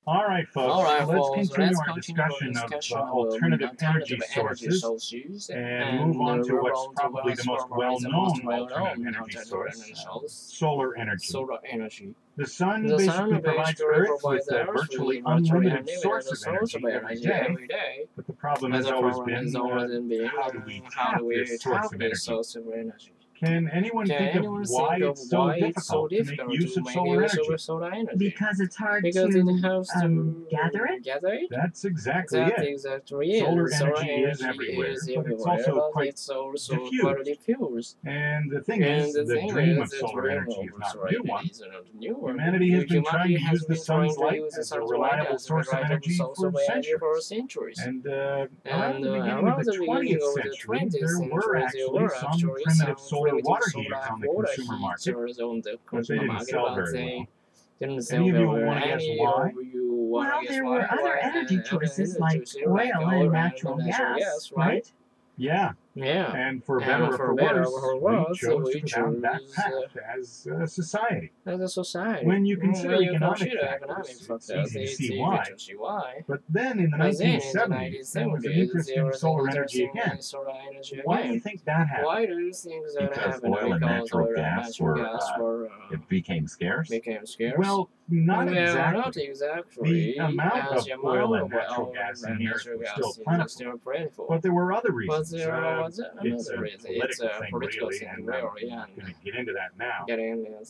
All right, folks. Let's continue our discussion of alternative energy sources and move on to what's probably the most well-known alternative energy source, solar energy. The sun basically provides Earth with a virtually unlimited source of energy every day, but the problem has always been how do we tap this source of energy? Can anyone think of why it's so difficult to make use of solar energy? Because it's hard to gather it? That's exactly it. Solar energy is everywhere, but it's also quite diffused. And the thing is, the dream of solar energy is not a new one. Humanity has been trying to use the sun's light as a reliable source of energy for centuries. And around the beginning of the 20th century, there were actually some primitive solar water heaters on the consumer market, but they didn't sell very well. Any of you want to guess why? Well, there were other energy choices like oil and natural gas, right? Yeah. And for better or for worse, we chose to go down that path as a society. When you consider economic factors, it's easy to see why. But then in the 1970s, there was an interest in solar energy again. Why do you think that happened? Because oil and natural gas it became scarce? Well, not exactly. The amount of oil and natural gas in the earth was still plentiful. But there were other reasons. It's a political thing, really, and I'm going to get into that now.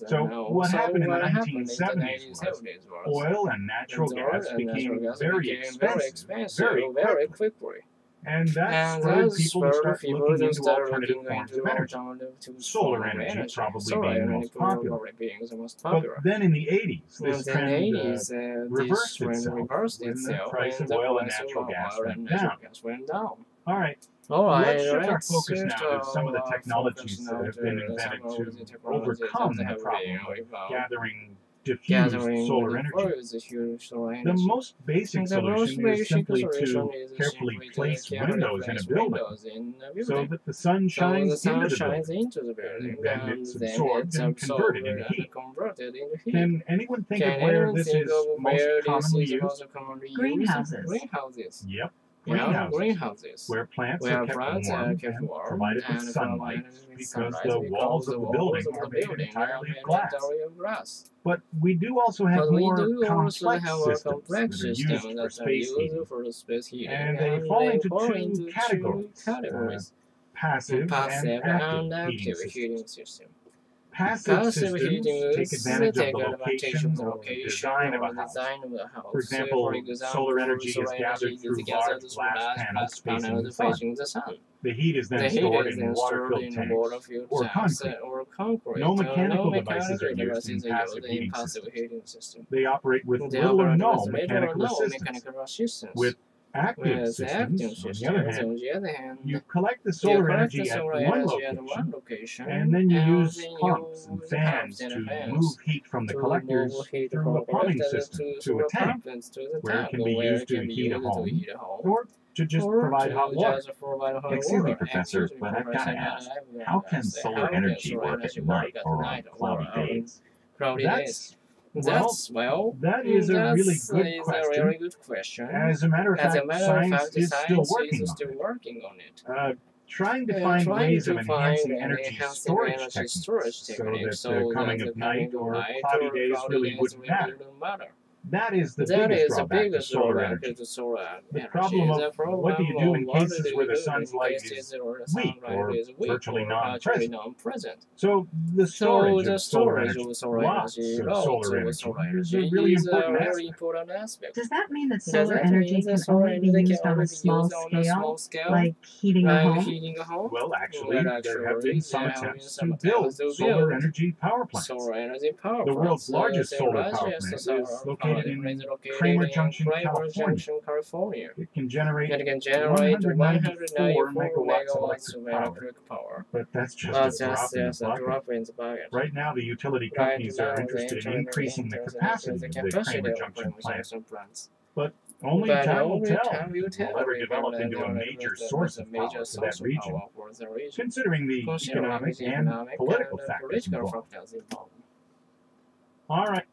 So what happened in the 1970s was oil and natural gas became very expensive very quickly. And that spurred people to start looking into alternative forms of energy. Solar energy probably being the most popular. But then in the 80s, this trend reversed itself when the price of oil and natural gas went down. All right. Let's shift our focus now to some of the technologies that have been invented to overcome the problem of gathering diffused solar energy. The most basic solution is simply to carefully place windows in a building so that the sun shines into the building, and then it's absorbed and converted into heat. Can anyone think of where this is most commonly used? Greenhouses. Yep. Greenhouses, where plants are kept warm and provided with sunlight because the walls of the building are made entirely of glass. But we do also have more complex systems that are used for space heating, and they fall into two categories, passive and active heating systems. Passive systems take advantage of the location or the design of a house. For example, solar energy is gathered through large glass panels facing the sun. The heat is then stored in water-filled tanks or concrete. No mechanical devices are used in passive heating systems. They operate with little or no mechanical assistance. With active systems, on the other hand, you collect the solar energy at one location, and then you use pumps and fans to move heat from the collectors through a pumping system to a tank, where it can be used to heat a home, or to just provide hot water. Excuse me, Professor, but I've got to ask, how can solar energy work at night or on cloudy days? That is a really good question. As a matter of fact, science is still working on it. Trying to find ways of enhancing energy storage techniques so that the coming of night or cloudy days really wouldn't matter. That is the biggest drawback to solar energy. The problem of what do you do in cases where the sun's light is weak or virtually non-present. So the storage of solar energy, lots of solar energy, is a really important aspect. Does that mean that solar energy can only be used on a small scale, like heating a home? Well, actually, there have been some attempts to build solar energy power plants. The world's largest solar power plant is located in Kramer Junction, California. It can generate 194 megawatts of electric power, but that's just a drop in the bucket. Right now, the utility companies are interested in increasing the capacity of the Kramer Junction plant, but only time will tell if it will ever develop into a major source of power for that region, considering the economic and political factors involved. All right.